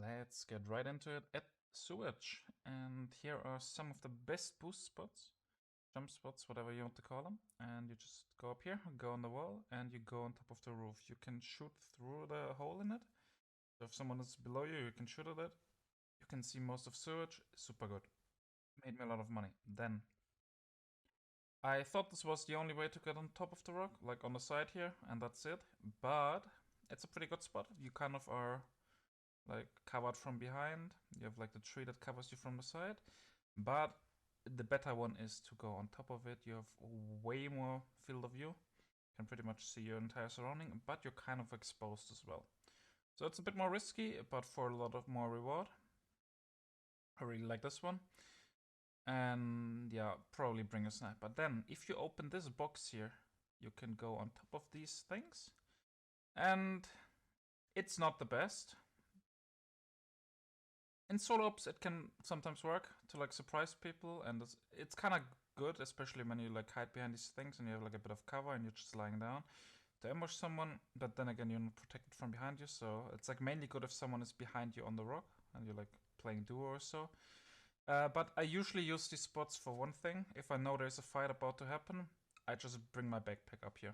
Let's get right into it at Sewage. And here are some of the best boost spots, jump spots, whatever you want to call them. And you just go up here, go on the wall, and you go on top of the roof. You can shoot through the hole in it. So if someone is below you, you can shoot at it. You can see most of Sewage. Super good. Made me a lot of money. Then I thought this was the only way to get on top of the rock, like on the side here, and that's it. But it's a pretty good spot. You kind of are like covered from behind. You have like the tree that covers you from the side. But the better one is to go on top of it. You have way more field of view. You can pretty much see your entire surrounding, but you're kind of exposed as well. So it's a bit more risky, but for a lot of more reward. I really like this one. And yeah, probably bring a snipe. But then if you open this box here, you can go on top of these things. And it's not the best. In solo ops, it can sometimes work to like surprise people, and it's kind of good, especially when you like hide behind these things and you have like a bit of cover and you're just lying down to ambush someone. But then again, you're not protected from behind you, so it's like mainly good if someone is behind you on the rock and you're like playing duo or so. But I usually use these spots for one thing. If I know there's a fight about to happen, I just bring my backpack up here.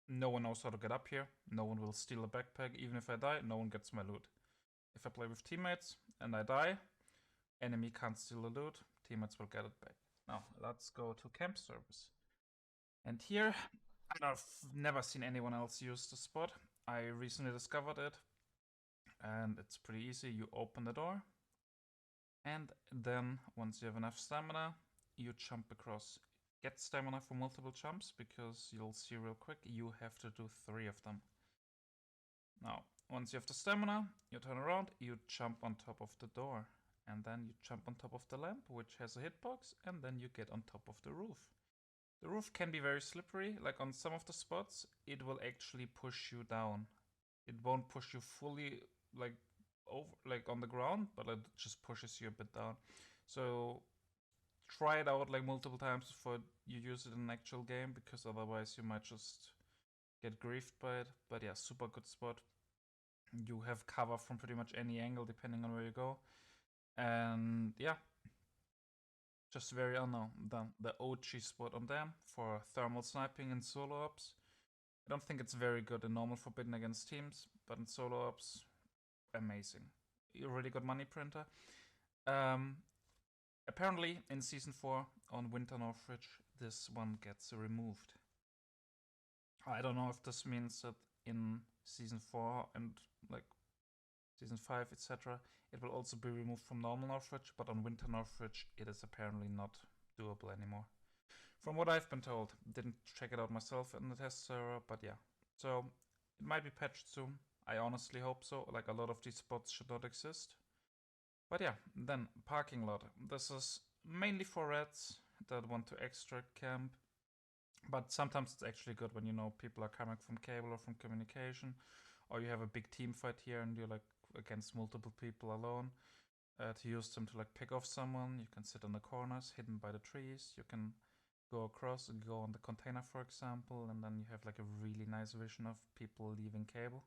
No one knows how to get up here. No one will steal a backpack. Even if I die, no one gets my loot. If I play with teammates and I die, enemy can't steal the loot, teammates will get it back. Now, let's go to camp service. And here, I've never seen anyone else use the spot. I recently discovered it, and it's pretty easy. You open the door, and then once you have enough stamina, you jump across. Get stamina for multiple jumps, because you'll see real quick, you have to do 3 of them. Now, once you have the stamina, you turn around, you jump on top of the door. And then you jump on top of the lamp, which has a hitbox, and then you get on top of the roof. The roof can be very slippery, like on some of the spots, it will actually push you down. It won't push you fully like over like on the ground, but it just pushes you a bit down. So try it out like multiple times before you use it in an actual game, because otherwise you might just get griefed by it. But yeah, super good spot. You have cover from pretty much any angle depending on where you go. And yeah, just very unknown. The OG spot on them for thermal sniping in solo ops. I don't think it's very good in normal Forbidden against teams, but in solo ops, amazing. You really got money printer. Apparently in season 4 on Winter Northridge, this one gets removed. I don't know if this means that in season 4 and like season 5, etc., it will also be removed from normal Northridge, but on Winter Northridge it is apparently not doable anymore. From what I've been told, didn't check it out myself in the test server, but yeah. So it might be patched soon. I honestly hope so. Like a lot of these spots should not exist. But yeah, then parking lot. This is mainly for reds that want to extract camp. But sometimes it's actually good when you know people are coming from cable or from communication, or you have a big team fight here and you're like against multiple people alone. To use them to like pick off someone, you can sit in the corners hidden by the trees. You can go across and go on the container, for example, and then you have like a really nice vision of people leaving cable.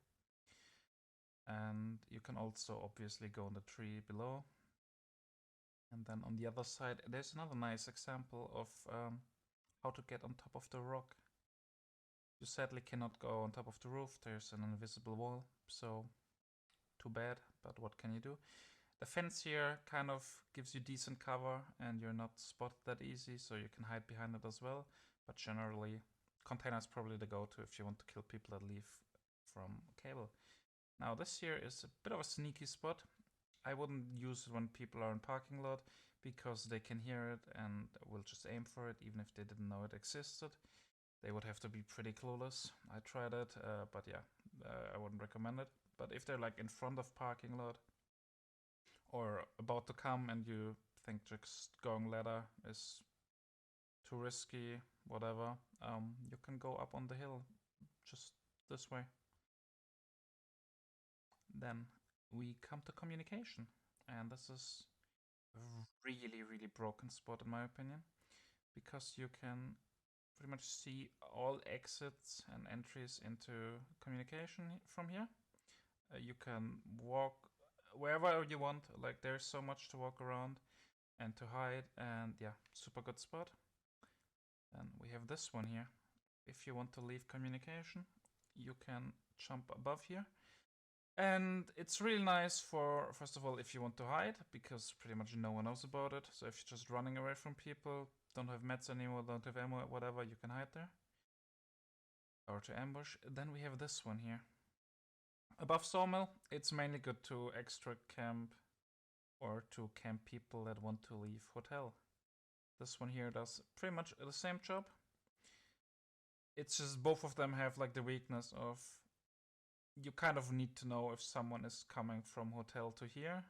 And you can also obviously go on the tree below. And then on the other side, there's another nice example of how to get on top of the rock. You sadly cannot go on top of the roof, there's an invisible wall, so too bad, but what can you do? The fence here kind of gives you decent cover and you're not spotted that easy, so you can hide behind it as well. But generally, container is probably the go-to if you want to kill people that leave from cable. Now this here is a bit of a sneaky spot. I wouldn't use it when people are in parking lot, because they can hear it and will just aim for it even if they didn't know it existed. They would have to be pretty clueless. I tried it, but yeah, I wouldn't recommend it. But if they're like in front of parking lot or about to come and you think just going ladder is too risky, whatever, you can go up on the hill just this way. Then we come to communication, and this is a really, really broken spot in my opinion, because you can pretty much see all exits and entries into communication from here. You can walk wherever you want. Like there's so much to walk around and to hide, and yeah, super good spot. And we have this one here. If you want to leave communication, you can jump above here. And it's really nice for, first of all, if you want to hide, because pretty much no one knows about it. So if you're just running away from people, don't have meds anymore, don't have ammo, whatever, you can hide there. Or to ambush. Then we have this one here. Above Sawmill, it's mainly good to extra camp or to camp people that want to leave hotel. This one here does pretty much the same job. It's just both of them have like the weakness of you kind of need to know if someone is coming from hotel to here,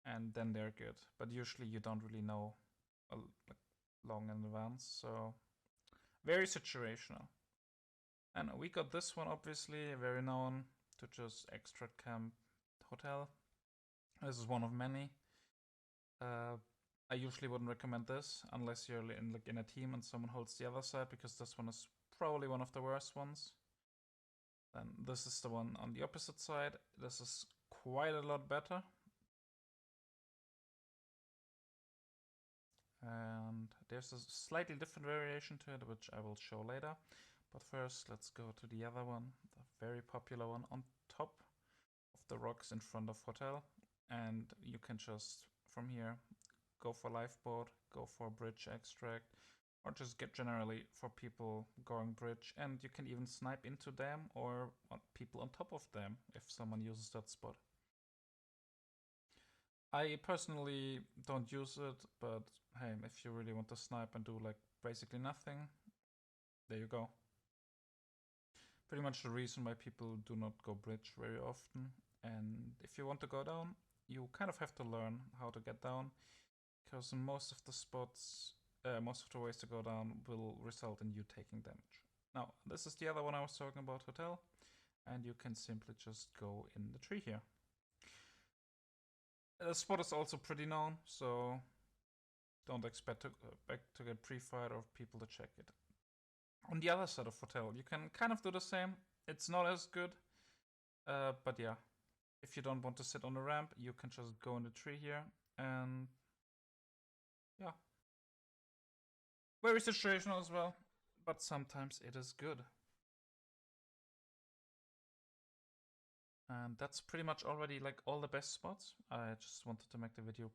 and then they're good. But usually you don't really know like long in advance, so very situational. And we got this one, obviously very known to just extra camp hotel. This is one of many. I usually wouldn't recommend this unless you're in a team and someone holds the other side, because this one is probably one of the worst ones. Then this is the one on the opposite side. This is quite a lot better. And there's a slightly different variation to it, which I will show later. But first, let's go to the other one, the very popular one on top of the rocks in front of hotel. And you can just, from here, go for lifeboat, go for bridge extract, or just get generally for people going bridge. And you can even snipe into them or people on top of them if someone uses that spot. I personally don't use it, but hey, if you really want to snipe and do like basically nothing, there you go. Pretty much the reason why people do not go bridge very often. And if you want to go down, you kind of have to learn how to get down, because most of the spots, most of the ways to go down will result in you taking damage. Now, this is the other one I was talking about, hotel, and you can simply just go in the tree here. The spot is also pretty known, so don't expect to get pre-fired or people to check it. On the other side of hotel, you can kind of do the same. It's not as good, but yeah. If you don't want to sit on the ramp, you can just go in the tree here, and yeah. Very situational as well, but sometimes it is good. And that's pretty much already like all the best spots. I just wanted to make the video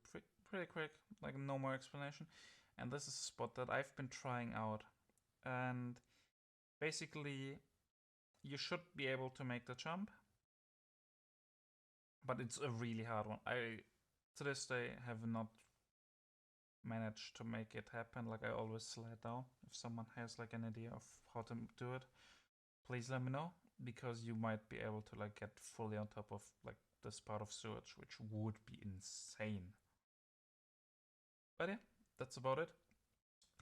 pretty quick, like no more explanation. And this is a spot that I've been trying out. And basically, you should be able to make the jump, but it's a really hard one. I, to this day, have not managed to make it happen. Like I always slide down. If someone has like an idea of how to do it, please let me know, because you might be able to like get fully on top of like this part of sewage, which would be insane. But yeah, that's about it.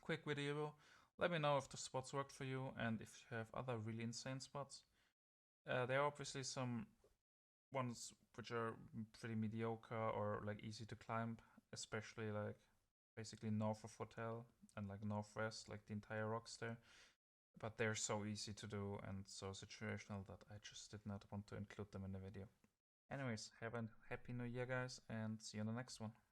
Quick video. Let me know if the spots worked for you and if you have other really insane spots. There are obviously some ones which are pretty mediocre or like easy to climb, especially like basically north of hotel and like northwest, like the entire rocks there. But they're so easy to do and so situational that I just did not want to include them in the video. Anyways, have a happy new year, guys, and see you in the next one.